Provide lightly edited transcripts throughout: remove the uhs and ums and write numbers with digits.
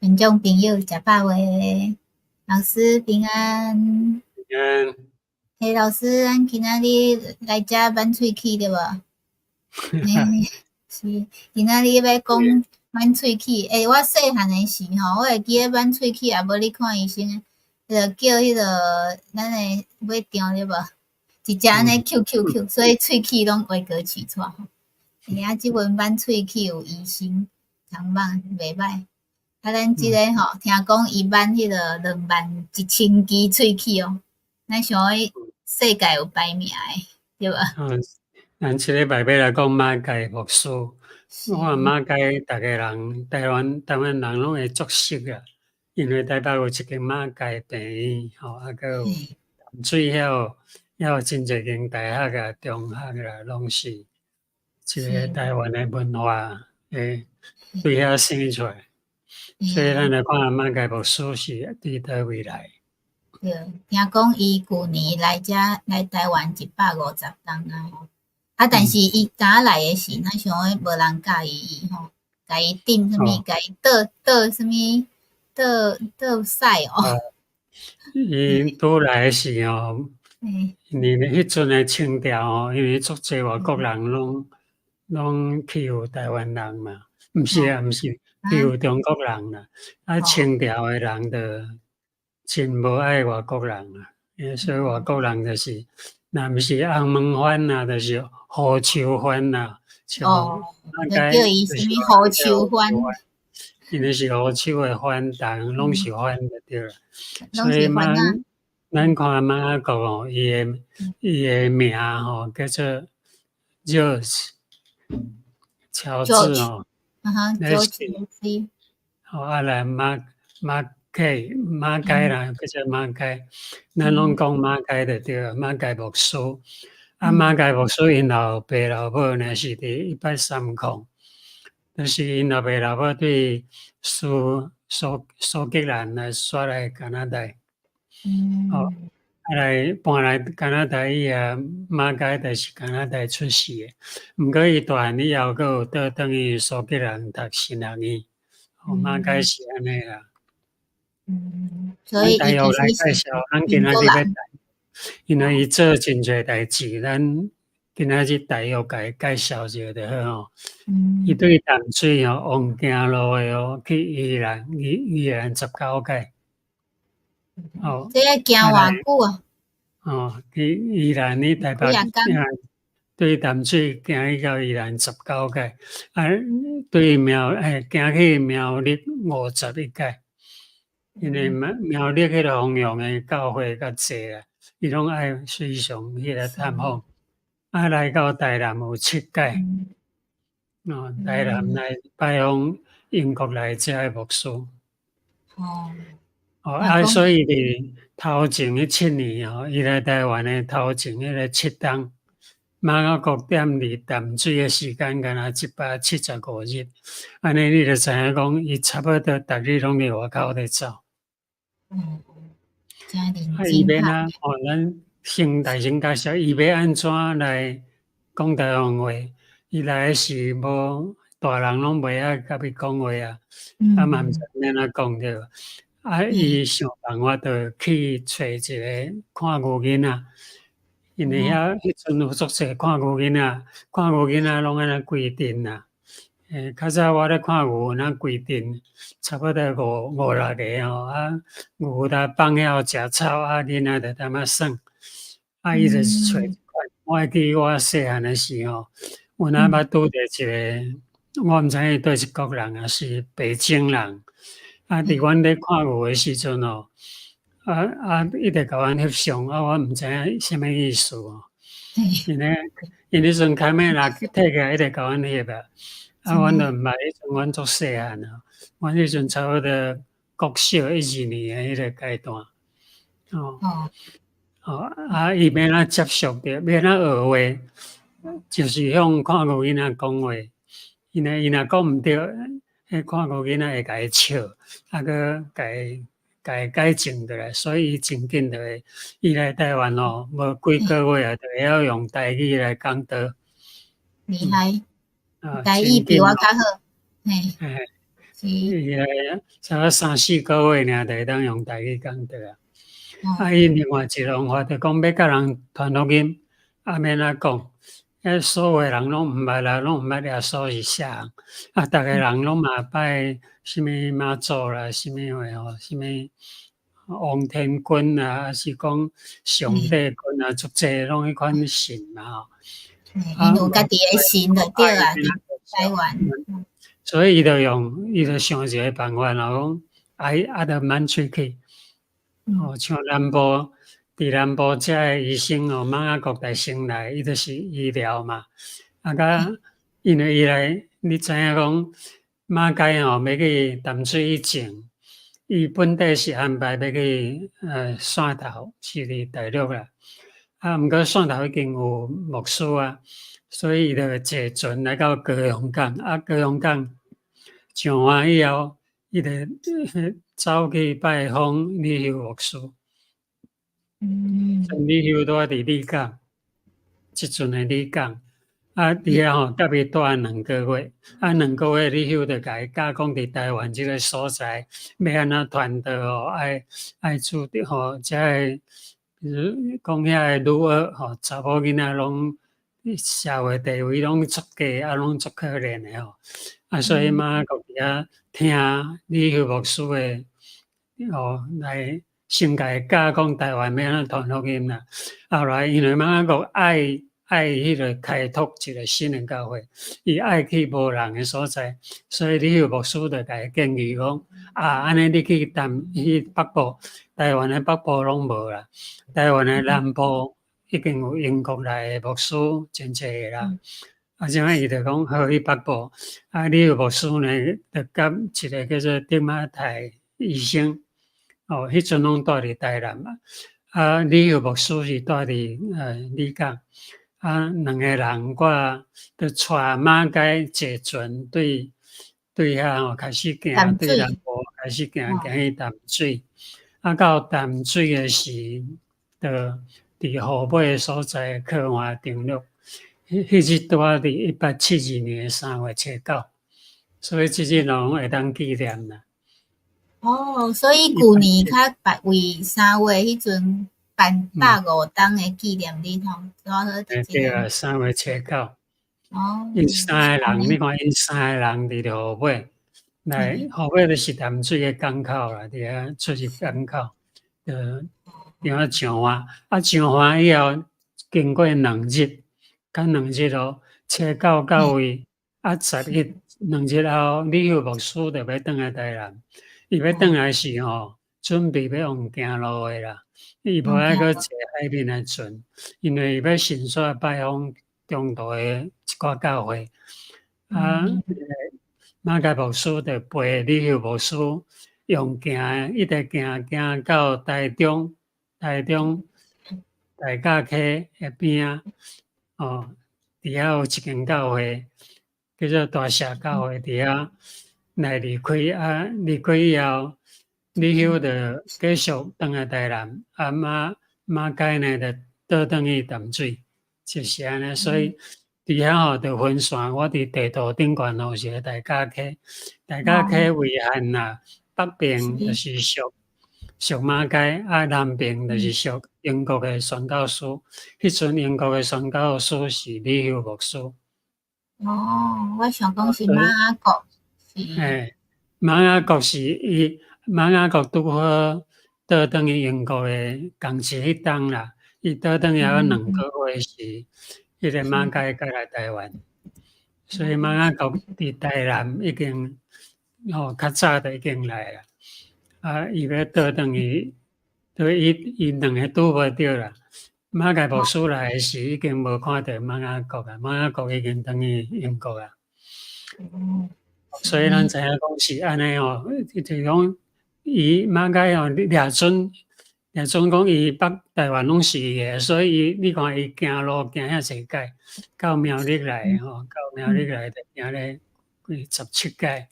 群众朋友食饱未？老师平安。嗯，嘿，老师，咱今仔日来遮挽喙齿对无？嘿，是，今仔日要讲挽喙齿。我细汉诶时吼，我会记咧挽喙齿也无咧看医生，就叫迄个咱诶买场对无？一只安尼 QQQ，所以喙齿拢歪高起出吼。即阵挽喙齿有医生通挽，袂歹。咱即个吼，听讲伊挽迄个21000支喙齿哦，咱想要世界有排名诶，对无？咱即礼拜要来讲马偕牧师。我看马偕逐个人，台湾人拢会足熟啊，因为台北有一间马偕病院，还有淡水遐有真侪间大学啊、中学啦，拢是一个台湾诶文化诶，对遐生出来。所以咱来看马偕牧师是伫叨位来。对，听讲伊旧年来台湾150天啊吼，但是伊刚来诶时，咱想要无人教伊吼，甲伊定啥物，甲伊倒啥物，倒屎哦。伊拄来诶时吼，因为迄阵诶清朝因为足侪外国人拢欺负台湾人嘛，毋是欺负中国人啦。清朝诶人着真无爱外国人啊，所以外国人就是若毋是红门番啊，就是胡秋番啦，像就叫伊啥物胡秋番，因为是胡秋诶番，逐项拢是番就对啦。所以咱看马雅国哦，伊诶名吼叫做 George 乔治哦，来马偕啦，叫做马偕，咱拢讲马偕就对了，马偕牧师。马偕牧师因老爸老母呢是伫1830，就是因老爸老母对苏格兰来刷来加拿大。来搬来加拿大以后，马偕就是加拿大出世诶。毋过伊大汉以后，佫有倒转去苏格兰读神学院。马偕是安尼啦。所以伊来介绍，咱今仔日要因为伊做真侪代志，咱今仔日大约甲伊介绍者就好吼。伊对淡水王行路诶去宜兰19届。这要行偌久啊？去宜兰你台北对淡水行去到宜兰19届，对行去苗栗51届。因为苗栗迄个方向诶教会较济啦，伊拢爱随常迄个探访。来到台南有7届，台南来拜访英国来遮诶牧师。所以伫头前迄7年伊来台湾诶头前迄个7冬，马雅国踮伫淡水诶时间敢若175日，安尼你就知影讲，伊差不多逐日拢伫外口咧走。伊免咱先大声介绍，伊要安怎来讲台湾话？伊来时无大人拢袂晓甲伊讲话啊，嘛毋知安怎讲着。伊想办法着去找一个看牛囡仔，因为迄阵有足侪看牛囡仔拢安尼规定啦。较早我咧看牛，那规定差不多5、6个牛放遐食草，囡仔就踮耍耍。伊就是找一款。我会记我细汉诶时有捌拄着一个，我毋知影伊倒一国人啊，是北京人。伫阮咧看牛诶时阵伊直甲阮翕相，我毋知影啥物意思哦。因迄阵开麦啦，摕起来伊直甲阮翕啊。阮就毋捌，迄阵阮足细汉啊，阮迄阵差不多国小1、2年诶迄个阶段。伊要怎接触着，要怎学话，就是向看牛囡仔讲话。伊若讲毋对，迄看牛囡仔会甲伊笑，佫甲伊改正倒来，所以伊真紧就会。伊来台湾无几个月就会晓用台语来讲倒。厉害，台语比我较好。伊个差3、4个月尔，就会当用台语讲得啊。伊另外一个方法就讲要甲人传福音，免怎讲，所有人拢毋捌啦，拢毋捌耶稣是啥人，逐个人拢嘛拜什物妈祖啦，什物话吼，什物王天君啊，还是讲上帝君啊，足济拢迄款神嘛吼。因有家己诶神就对啊，台湾。所以伊就想一个办法，讲爱着满喙齿。像南部，伫南部遮诶医生马雅国大生来，伊就是医疗嘛。因为伊来，你知影讲马街要去淡水以前，伊本地是安排要去汕头，是伫大陆啦。毋过汕头已经有牧师啊，所以伊就坐船来到高雄港。高雄港上岸以后，伊就走去拜访李修牧师。李修住伫李港，即阵诶李港。伫遐甲伊住2个月。2个月李修就甲伊教讲伫台湾即个所在要安怎传道爱注重遮个。讲遐个女儿查某囡仔拢社会地位拢足低，拢足可怜诶所以马国伫遐听李修牧师诶来先甲伊教讲台湾要安怎传福音啦。后来因为马国爱迄个开拓一个新诶教会，伊爱去无人诶所在，所以李修牧师就甲伊建议讲安尼你去北部。台湾诶北部拢无啦，台湾诶南部已经有英国来诶牧师真济个啦。怎伊就讲好去北部。你有牧师呢，就甲一个叫做丁马泰医生，迄阵拢住伫台南嘛。你有牧师是住伫李港。2个人我就带马街坐船对遐开始行，对南部开始行去淡水。到淡水诶时，就伫河尾诶所在科华登陆。迄日拄伫1872年3月初9，所以即日拢会当纪念啦。所以旧年较8月3月迄阵办150天诶纪念日吼，对啊，3月初9。因3个人，你看因3个人伫河尾。来，河尾就是淡水诶港口啦，伫遐出入港口，伫遐上岸。上岸以后，经过2日，到2日初9到位，11、2日后，李修牧师就要转来台南。伊要转来是准备要用行路诶啦，伊无爱搁坐海面诶船，因为伊要先煞拜访中途诶一寡教会。马街牧师就陪李修牧师用行，一直行到台中大甲溪迄边伫遐有一间教会，叫做大社教会，伫遐来离开以后，李修就继续转来台南。马街呢就倒转去淡水，就是安尼。所以伫遐就分散。我伫地图顶悬是个大甲溪，大甲溪为限啦，北边就是属马街，南边就是属英国诶宣教师。迄阵英国诶宣教师是李修牧师。我想讲是马雅国。马雅国是马雅国拄好倒转去英国诶同时迄当啦，伊倒转去有2个月是迄个马街过来台湾，所以马雅国伫台南已经较早就已经来啦。伊要倒转去，伊2个拄无着啦。马街牧师来时已经无看到马雅国啊，马雅国已经转去英国啊。所以咱知影讲是安尼就是讲伊马街掠准讲伊北台湾拢是伊诶，所以你看伊行路行遐济届，到苗栗来到苗栗来就行咧17届。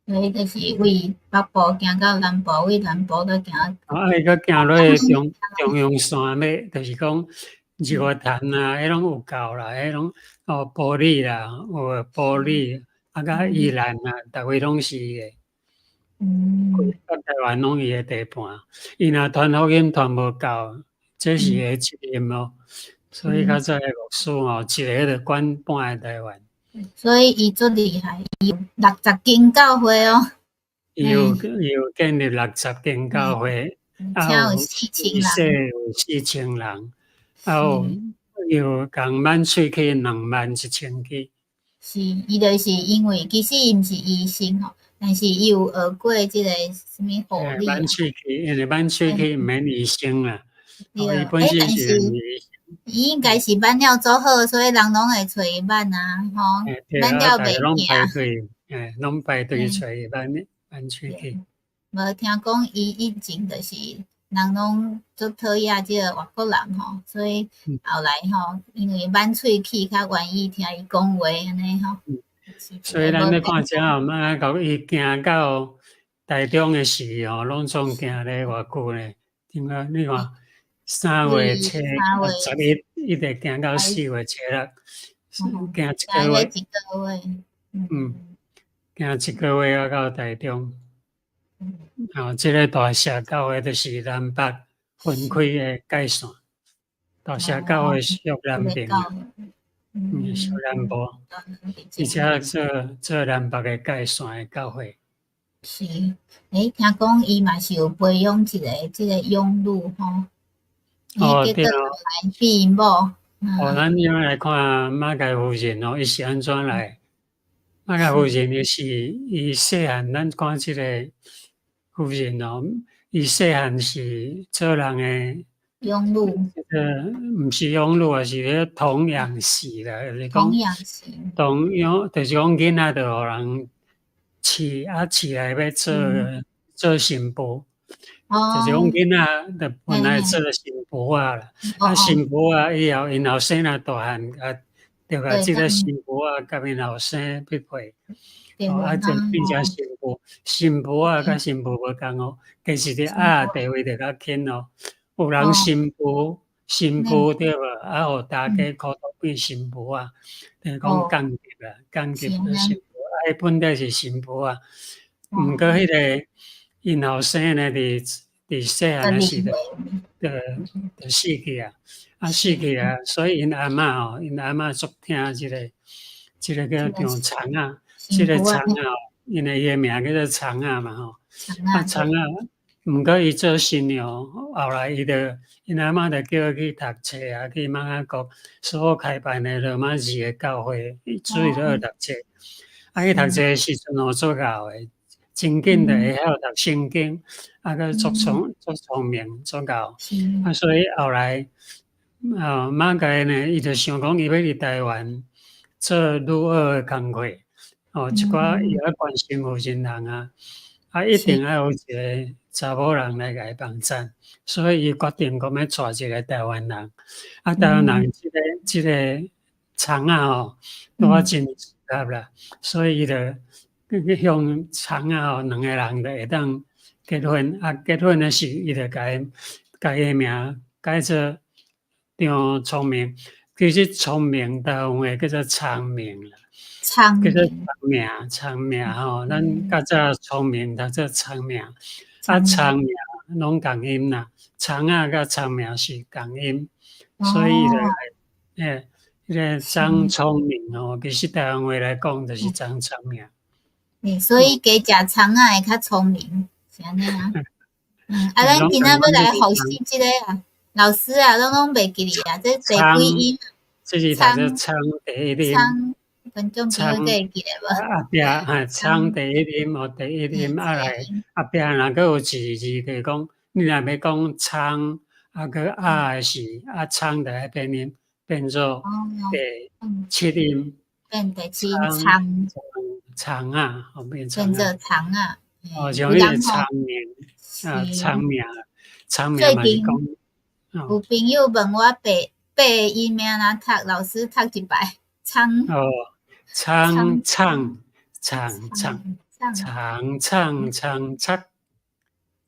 所以就是为北部行到南部，为南部再行。伊搁行落去中央线尾，就是讲日月潭啊，迄拢有够啦，迄拢埔里啦，有埔里、甲宜兰啊，逐位拢是伊诶。北台湾拢伊诶地盘，伊若传福音传无够，这是个责任咯。所以较早诶牧师吼，一个就管半个台湾。所以伊足厉害，伊有60间教会哦。伊有建立60间教会，有4000人，有4000人，有共满喙齿21000支。是，伊就是因为其实伊毋是医生吼，但是伊有学过即个什物护理啊。满喙齿，因为满喙齿毋免医生啦，伊本身但是伊应该是挽了做好，所以人拢会找伊挽啊，吼，挽了袂惊。拢排队找伊挽喙齿。无听讲伊以前就是人拢足讨厌即个外国人吼，所以后来吼，因为挽喙齿较愿意听伊讲话安尼吼。所以咱咧看遮后尾到伊行到台中诶时吼，拢总行咧偌久咧？点解你看3月初11，一直行到4月初6，行1个月。行1个月啊，到台中。即个大社教会就是南北分开诶界线，大社教会属南边，属南部，而且做南北诶界线诶教会。是，听讲伊嘛是有培养一个即个养女吼，对咯。来变因某。咱要来看马介夫人吼，伊是安怎来？马介夫人就是伊细汉，咱看即个夫人吼，伊细汉是做人诶养女，毋是养女啊，是咧童养媳啦，就是讲童养媳，就是讲囡仔着互人饲来要做新妇，就是讲囡仔着本来做新妇啊啦，新妇啊以后因后生啊大汉啊，着甲即个新妇啊甲因后生匹配。就变成新妇啊，甲新妇无共哦，其实咧地位着较轻哦。有人新妇对无？互大家苦度变新妇啊，等于讲降级啦，降级做新妇。伊本来是新妇啊，毋过迄个因后生呢，伫细汉诶时着死去啊，死去啊，所以因阿嬷足听即个叫张长啊。即个长啊，因为伊诶名叫做长啊嘛吼，长啊，毋过伊做新娘，后来因阿嬷着叫伊去读册啊，去马雅国所开办诶罗马字诶教会，主要都读册。去读册诶时阵吼，足敖诶，真紧着会晓读圣经，佮足聪明，足敖。所以后来马介呢，伊着想讲伊要伫台湾做女儿诶工课。一寡伊要关心有钱人啊，一定要有一个查某人来甲伊帮衬，所以伊决定讲要带一个台湾人。台湾人即个长啊吼，拄啊真适合啦，所以伊着向长啊吼2个人着会当结婚。结婚诶时，伊着甲伊诶名改做张聪明，其实聪明台湾话叫做长命啦。叫做长命吼，咱较早聪明读做长命，长命拢共音啦，长啊甲长命是共音，所以迄个张聪明吼，其实台湾话来讲就是张长命。所以加食葱仔会较聪明，是安尼啊。咱今仔要来复习即个啊，老师啊，拢袂记哩啊，这第几音？这是读做苍第一音。观众朋友会记得无？后壁苍第一音哦，第一音来后壁若佫有字，就是讲你若要讲苍，佫诶是苍着爱变做第7音，变第7苍啊，变做苍啊。像迄个苍命嘛是讲。有朋友问我八个音名哪读，老师读一摆，苍。长，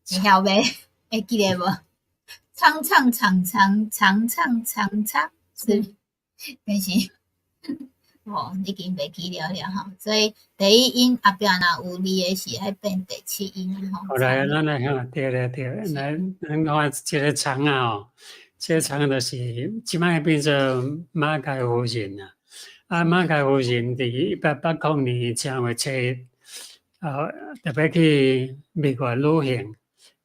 晓袂？会记得无？长，是，但是已经袂记了吼。所以第一音后壁若有字诶是爱变第七音吼。后来咱来看，对咧对，咱看即个厂啊吼，即个厂就是即摆变做马偕夫人啦。马偕夫人伫1880年正月初，特别去美国旅行，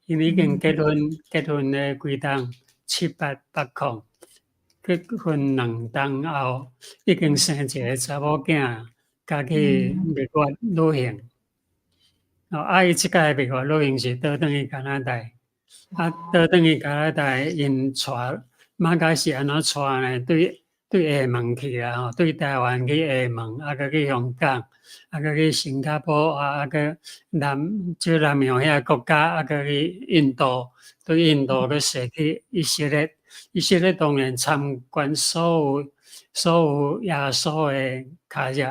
因已经结婚咧几冬，7880，结婚2冬后，已经生一个查某囝，甲去美国旅行。伊即届美国旅行是倒转去加拿大，倒转去加拿大，因带马甲是安怎带呢？对厦门去啦吼，对台湾去厦门，佮去香港，佮去新加坡，佮南洋遐国家，佮去印度，对印度佮踅去以色列，以色列当然参观所有耶稣诶脚迹，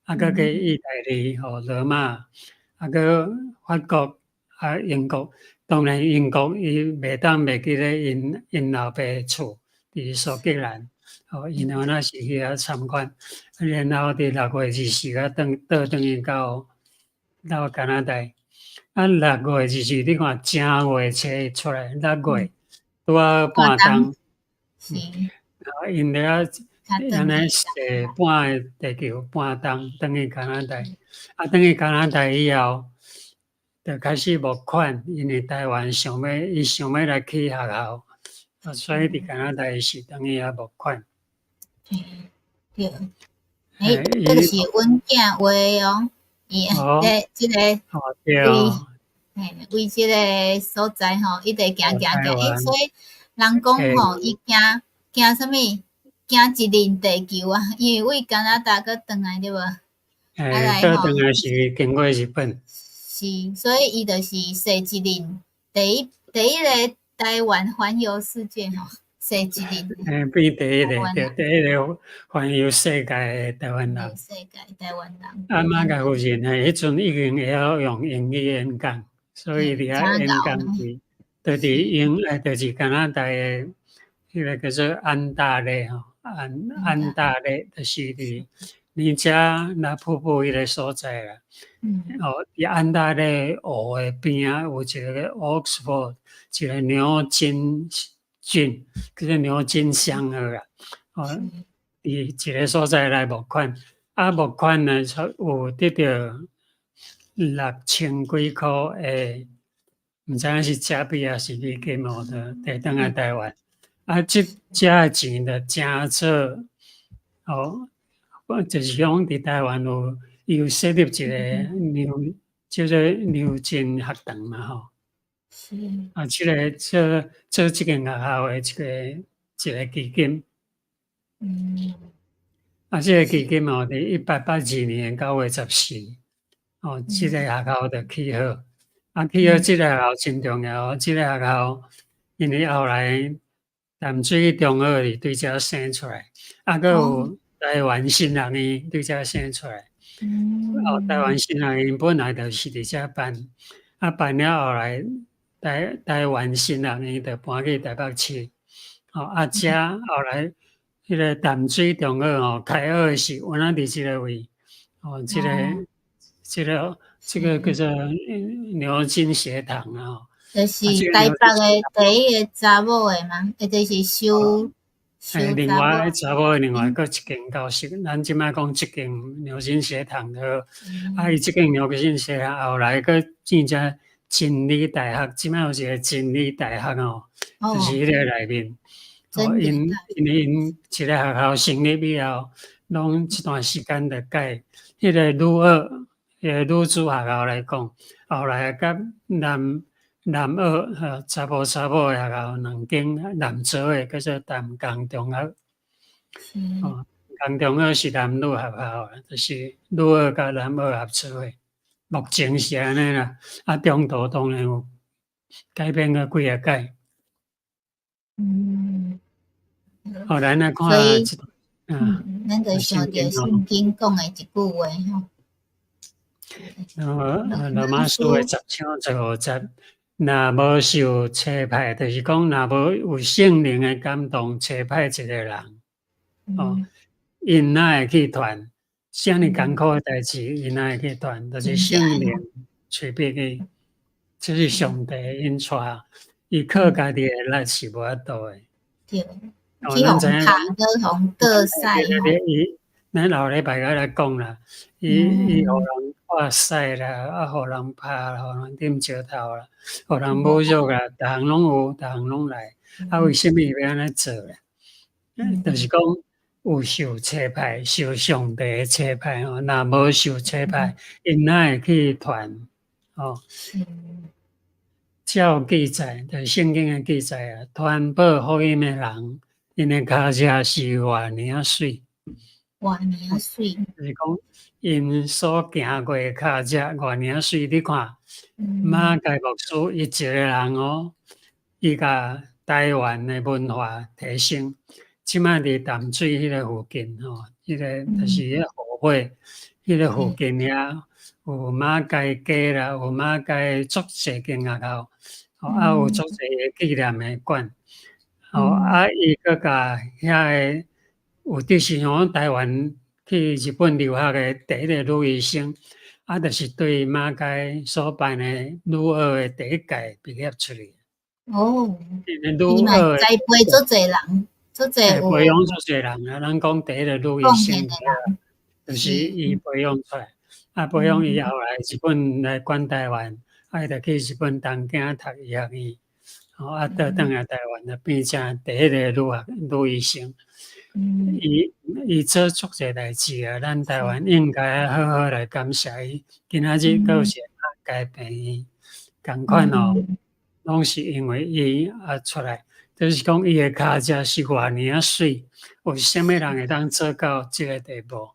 佮去意大利吼罗马。个法国英国，当然英国伊袂当袂记咧因老爸厝伫苏格兰，因那是去遐参观，然后伫6月24啊倒转去到加拿大。6月24你看正月初出来，6月拄半冬，因咧安尼半个地球半冬转去加拿大，转去加拿大以后。就开始募款，因为台湾想要来起学校，所以伫加拿大是等于遐募款。对，这个是阮囝话哦，伊即个为即个所在吼，伊得行，所以人讲吼，伊行啥物？行一轮地球啊，因为为加拿大搁转来对无？倒转来是经过日本。是，所以伊就是踅一轮，第一个台湾环游世界吼，踅一轮。变第一个环游世界诶台湾人。世界台湾人。马偕夫人迄阵已经会晓用英语演讲，所以伫遐演讲就是加拿大诶，迄个叫做安大略吼，安大略就是伫尼加拉瀑布迄个所在啦。伫安大略湖诶边仔有一个 Oxford， 一个牛津郡，叫做牛津乡号啦。伫一个所在来募款，募款呢有得到6000几箍诶，毋知影是假币还是美金哦，摕倒来台湾。这诶钱就正做就是讲伫台湾有设立一个叫做牛津学堂嘛吼。即个做即间学校诶一个基金。即个基金伫1882年9月14，即个学校就起好。起好即个学校真重要，即个学校因为后来淡水中学是对遮生出来，阁有台湾新学院对遮生出来。台湾新学院本来就是伫遮办，办了后来台湾新学院就搬去台北市。遮后来迄个淡水中学开学是原来伫即个位，即个叫做牛津学堂啊。就是台北诶第一个查某诶嘛，就是收另外查某另外搁一间教室，咱即摆讲即间牛津学堂好。伊即间牛津学堂后来搁真正真理大学，即摆有一个真理大学就是迄个内面。因一个学校成立以后，拢一段时间就改迄个女子学校来讲，后来甲男二查甫诶学校2间男做诶，叫做淡江中学。淡江中学是男女学校，就是女二甲男二合做诶。目前是安尼啦，中途当然有改变过几下届。咱来看即咱就想着圣经讲诶一句话吼。罗马书诶10章15节，若无受差派，就是讲若无有圣灵诶感动，差派一个人。因哪会去传？啥尼艰苦诶代志，因哪会去传？就是圣灵催逼伊，这是上帝因带，伊靠家己诶力是无法度诶。对，哦，去互咱知影讲，拍，互过使吼。咱后礼拜甲来讲啦，伊互人拍屎啦，啊，互人拍啦，互人啉石头啦，互人侮辱啦，逐项拢有，逐项拢来。啊，为什么要安尼做咧？就是讲有受差派，受上帝诶差派吼，若无受差派，因哪会去传？哦，照记载，就是圣经诶记载啊，传播福音诶人，因诶脚车是偌尔水。偌尔水，就是讲，因所行过诶脚车偌尔水，你看，马介牧师伊一个人哦，伊甲台湾诶文化提升。即摆伫淡水迄个附近吼，迄个就是迄个湖尾，迄个附近遐有马介街啦，有马介足济间学校，啊有足济个纪念诶馆，啊伊搁甲遐个有伫是像台湾去日本留学诶第一个女医生，啊，就是对马介所办诶女儿诶第一届毕业出嚟。哦，因为伊嘛女儿栽培足济人，足济有培养出侪人啊，咱讲第一个女医贡生，献的人，就是伊培养出来，啊，培养伊后来日本来管台湾，啊，伊就去日本东京读医学院，啊，倒转来台湾就变成第一个女医生。伊做足侪代志啊，咱台湾应该好好来感谢伊。今仔日搁有些改变伊，共款哦，拢是因为伊出来。就是讲，伊诶脚车是偌尔水，有啥物人会当做到即个地步？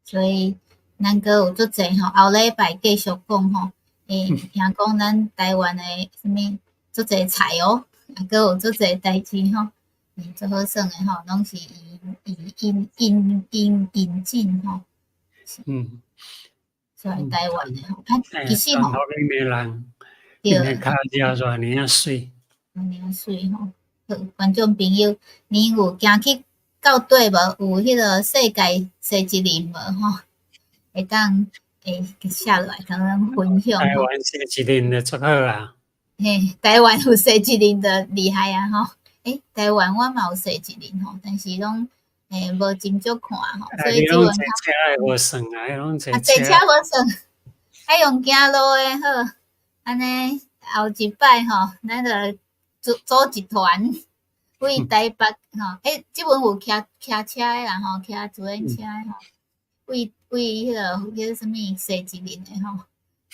所以咱阁有足济吼，后礼拜继续讲吼。听讲咱台湾诶什物足济菜哦，啊，阁有足济代志吼，最好耍诶吼，拢是引进吼，所以台湾诶吼，啊，其实吼，福音诶人，因诶对。脚车偌尔水，尔水吼，观众朋友，恁有行去到底无？有迄个世界西一林无吼？会当写落来，甲咱分享吼。台湾是一年就足好啊！嘿，台湾有西一林就厉害啊吼！台湾我嘛有西一林吼，但是拢无真足看吼，所以即阵拢坐车诶无算啊，拢坐车。坐车无算，爱用行路诶好。安尼后一摆吼，咱就组一团。为台北吼，即阵有骑车诶啦吼，骑自行车诶吼，为迄个叫啥物西一林诶吼，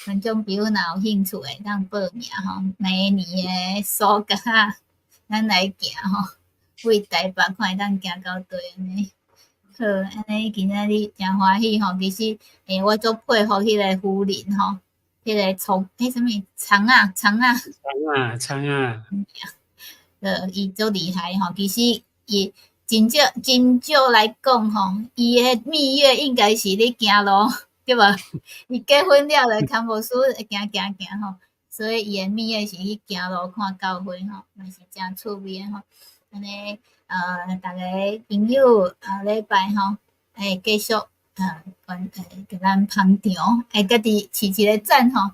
观众朋友若有兴趣诶，当报名吼，每年诶暑假咱来行吼，为台北看会当行到底安尼。好，安尼今仔日诚欢喜吼，其实我足佩服迄个夫人吼，迄个啥物葱啊！伊足厉害吼，其实伊真少来讲吼，伊诶蜜月应该是咧行路，对无？伊结婚了咧，康无输行吼，所以伊诶蜜月是去行路看教会吼，嘛是诚趣味诶吼。安尼逐个朋友后礼拜吼，继续甲咱捧场，家己饲一个赞吼。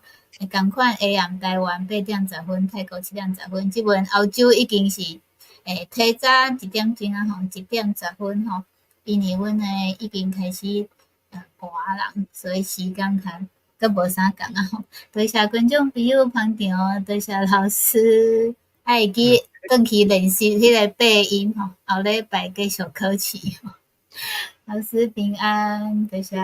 共款 AM 台湾8:10，泰国7:10，即阵澳洲已经是提早1点钟啊吼，1:10吼，因为阮诶已经开始寒人，所以时间较无啥共啊吼。多谢观众朋友捧场，多谢老师，会记转去练习迄个发音吼，后礼拜继续考试吼。老师平安，多谢。